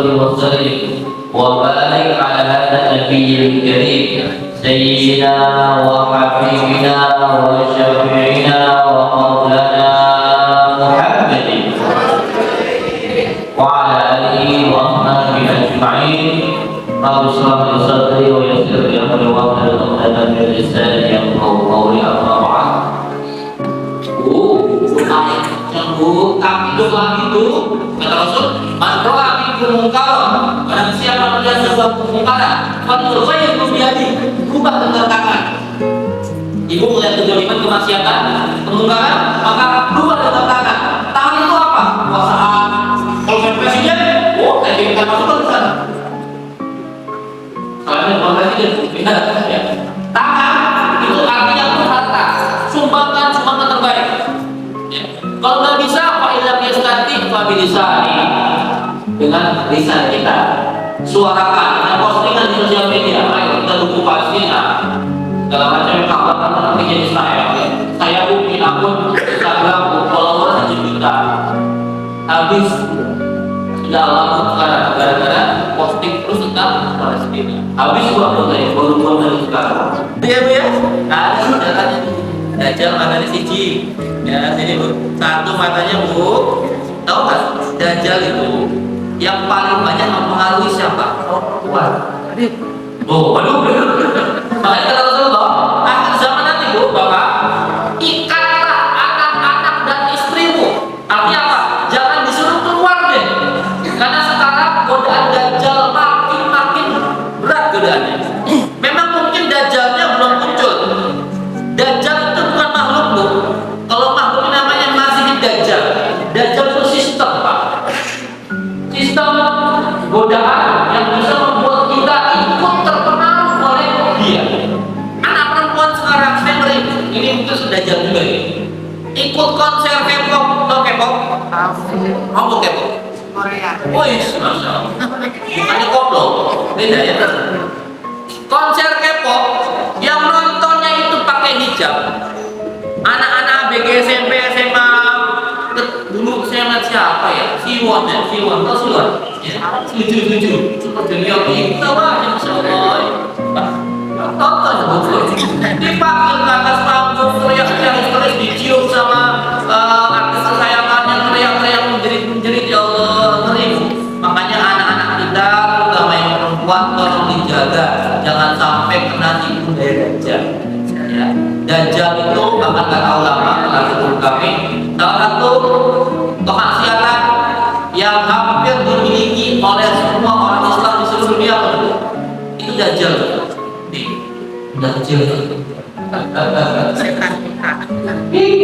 وصل وسلم وبارك على هذا النبي الكريم سيدنا وحبيبنا وشفيعنا ومولانا محمد وعلى آله وأصحابه أجمعين. رب اشرح لي صدري ويسر لي أمري واحلل عقدة من لساني يفقهوا قولي. أما بعد. Kami doa itu kata Rasul, man doa minkum mungkaran, barang siapa melihat sebuah kemungkaran, falyughayyirhu biyadihi, rubah dengan tangan. Ibu melihat kezaliman, kemaksiatan, kemungkaran, maka rubah dengan tangan. Tangan itu apa? Kekuasaan. Kalau saya presiden, saya kita masukkan ke sana. Soalnya kalau presiden, ya. Tangan itu artinya harta, sumbangan terbaik. Kalau nggak bisa, Pak Ilham Yastati, Pak Bilisani, dengan lisan kita, suarakan, dengan postingan di sosial media, ayo kita dukung Palestina, segala macam kawan nanti jadi saya bikin akun Instagram, follower 1 juta, habis sudah lama sekarang gara-gara posting terus tentang Palestina, habis uang saya baru 2 hari sekarang. Iya bu ya, ada datanya Dajjal matanya siji. Ya, sini bu, satu matanya bu, tahu nggak? Dajjal itu yang paling banyak mempengaruhi siapa? Perempuan. Oh, waduh, makanya kata Rasulullah, akhir zaman nanti bu, bapak, ikatlah anak-anak dan istrimu. Artinya apa? Jangan disuruh keluar deh, karena sekarang godaan Dajjal makin berat godaannya. Memang mungkin Dajjalnya belum muncul. Dajjal itu bukan makhluk bu. Kalau makhluk namanya masih Dajjal. Dajjal itu sistem pak. Sistem godaan yang bisa membuat kita ikut terpengaruh oleh dia. Anak perempuan sekarang saya ngeri. Ini mungkin sudah Dajjal juga ya. Ikut konser K-pop, tau K-pop? Apa K-pop? Korea. Oh iya, masya Allah. Bukannya koplo, beda ya. Konser K-pop yang nontonnya itu pakai hijab. Anak-anak ABG, SMP, SMA, dulu saya lihat siapa ya? Siwon, tau Siwon? Ya, lucu. Super Junior kita wah, masya Allah. Tonton dipanggil ke atas panggung, teriak-teriak histeris, dicium sama artis kesayangannya, teriak-teriak menjerit, ya Allah, ngeri. Makanya anak-anak kita, terutama yang perempuan, tolong dijaga, jangan sampai kena tipu daya Dajjal. Ya. Dajjal itu bahkan kata ulama mengatur kami salah satu kemaksiatan yang hampir dimiliki oleh semua orang Islam di seluruh dunia itu Dajjal. Dajjal.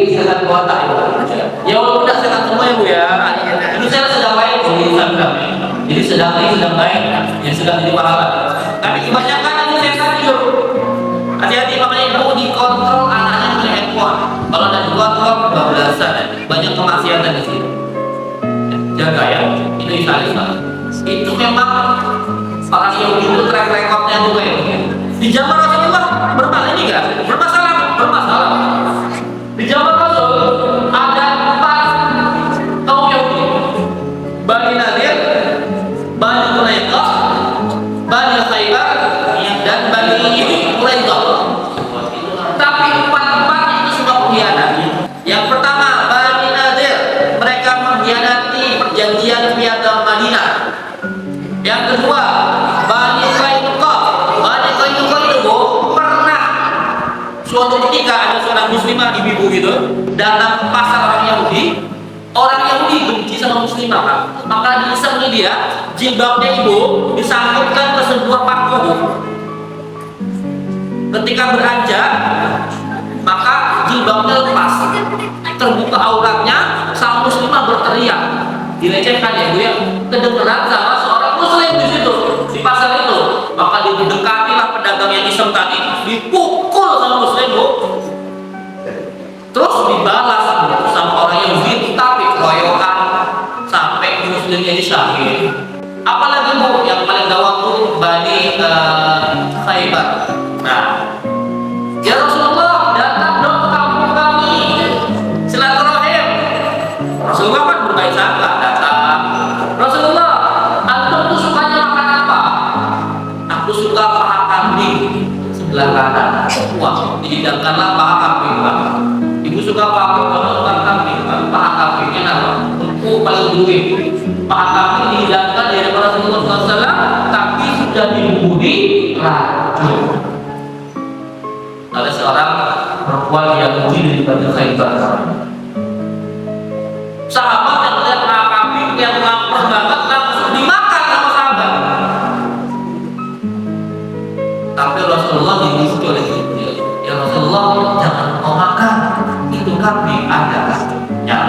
Setan kuota ya walaupun tidak setan semua ya bu ya. Ini saya sedang baik di Instagram. Jadi sedang baik yang sedang jadi pahala. Tapi kebanyakan ini setan juga. Hati-hati makanya ibu dikontrol anaknya punya handphone. Kalau tidak dikontrol kebablasan, banyak kemaksiatan di sini. Jaga ya, itu Islam. Itu memang orang Yahudi itu track recordnya juga ya. Di zaman Rasulullah bermasalah ini enggak? Bermasalah. Di zaman Rasul ada 4 kaum Yahudi. Bani Nadir, Bani Quraidah, Bani Khaybar, dan Bani Quraidah. Tapi 4-empatnya itu semua pengkhianat. Yang pertama Bani Nadir, mereka mengkhianati perjanjian piagam Madinah. Yang kedua Bani Qainuqa. Bani Qainuqa itu pernah suatu ketika ada seorang muslimah ibu-ibu gitu datang ke pasar orang Yahudi. Orang Yahudi benci sama muslimah pak. Maka diiseng dia jilbabnya ibu disangkutkan ke sebuah paku. Ketika beranjak, maka jilbabnya lepas, terbuka auratnya, sang muslimah berteriak, dilecehkan ya bu ya, kedengeran sama seorang muslim di situ, di pasar itu. Maka didekatilah pedagang yang iseng tadi, dipukul sama muslim bu, terus dibalas sama orang Yahudi, tapi keroyokan sampai muslimnya disyahid. Apalagi bu, yang paling gawat tuh Bani Khaybar. Nah, ya Rasulullah datang dong ke kampung kami, silaturahim. Rasulullah kan berbaik sangka datang. Rasulullah, antum tuh dibudi racun. Ada seorang perempuan Yahudi dari Bani Khaybar. Sahabat yang melihat kambing yang lapar banget langsung dimakan sama sahabat. Tapi Rasulullah dibujuk oleh Jibril. Ya Rasulullah, jangan kau makan, itu kambing ada racunnya.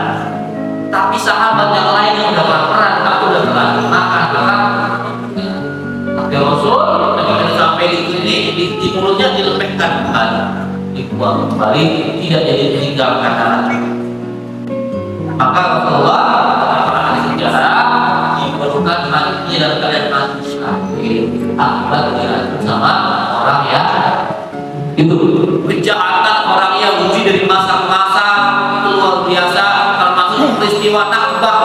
Tapi sahabat yang lain yang udah laparan, aku udah berani makan. Tapi Rasul ketika sampai di sini di mulutnya dilepekkan kembali, dibuang kembali, tidak jadi ditinggalkan lagi. Maka Rasulullah ahli sejarah diperlukan hati dan kalian masih sakit akibat diracun sama orang yang itu. Kejahatan orang Yahudi dari masa ke masa itu luar biasa, termasuk peristiwa Nakbah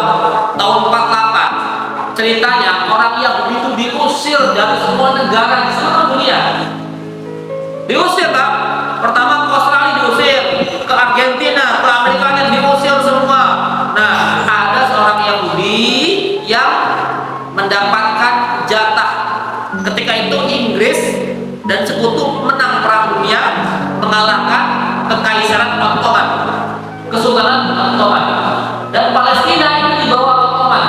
tahun 48. Ceritanya orang Yahudi itu diusir dari semua negara di seluruh dunia. Diusir kan? Pertama ke Australia diusir, ke Argentina, ke Amerika diusir semua. Nah, ada seorang Yahudi yang mendapatkan jatah ketika itu Inggris dan sekutu menang perang dunia, mengalahkan kekaisaran Ottoman, Kesultanan Ottoman, dan Palestina itu di bawah Ottoman.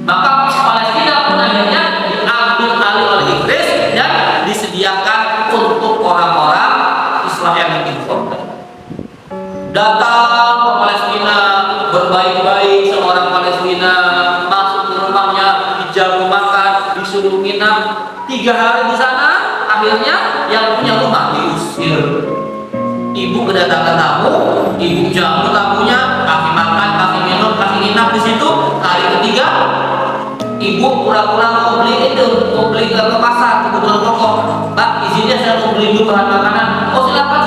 Maka Palestina pun akhirnya diambil alih oleh Inggris dan disediakan untuk orang-orang Islam yang diimpor. Datang ke Palestina berbaik-baik, seorang Palestina masuk ke rumahnya, dijamu makan, disuruh nginap 3 hari di sana. Akhirnya yang punya rumah diusir. Ibu kedatangan tamu, ibu jamu tamunya, kasih makan, kasih minum, kasih nginap di situ. Hari ketiga, ibu pura-pura mau beli ke pasar, kebutuhan pokok. Mbak, izinnya saya mau beli dulu bahan makanan. Oh silakan.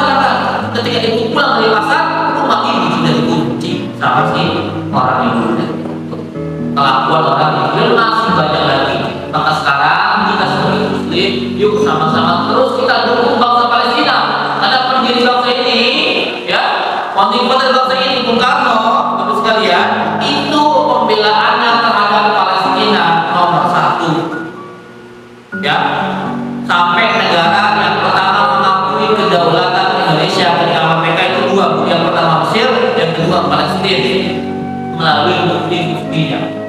Ketika ibu pulang dari pasar, rumah ibu sudah dikunci sama si orang ibu. Kelakuan orang ibu masih banyak lagi. Maka sekarang kita sebagai Muslim, yuk sama-sama terus kita dukung bangsa Palestina. Ada pendiri bangsa ini, ya, founding father bangsa ini, Bung Karno, bapak sekalian, itu pembelaannya terhadap Palestina nomor 1, ya, sampai negara yang pertama mengakui kedaulatan Indonesia ketika mereka itu 2, yang pertama Mesir, yang kedua Palestina, melalui bukti-buktinya.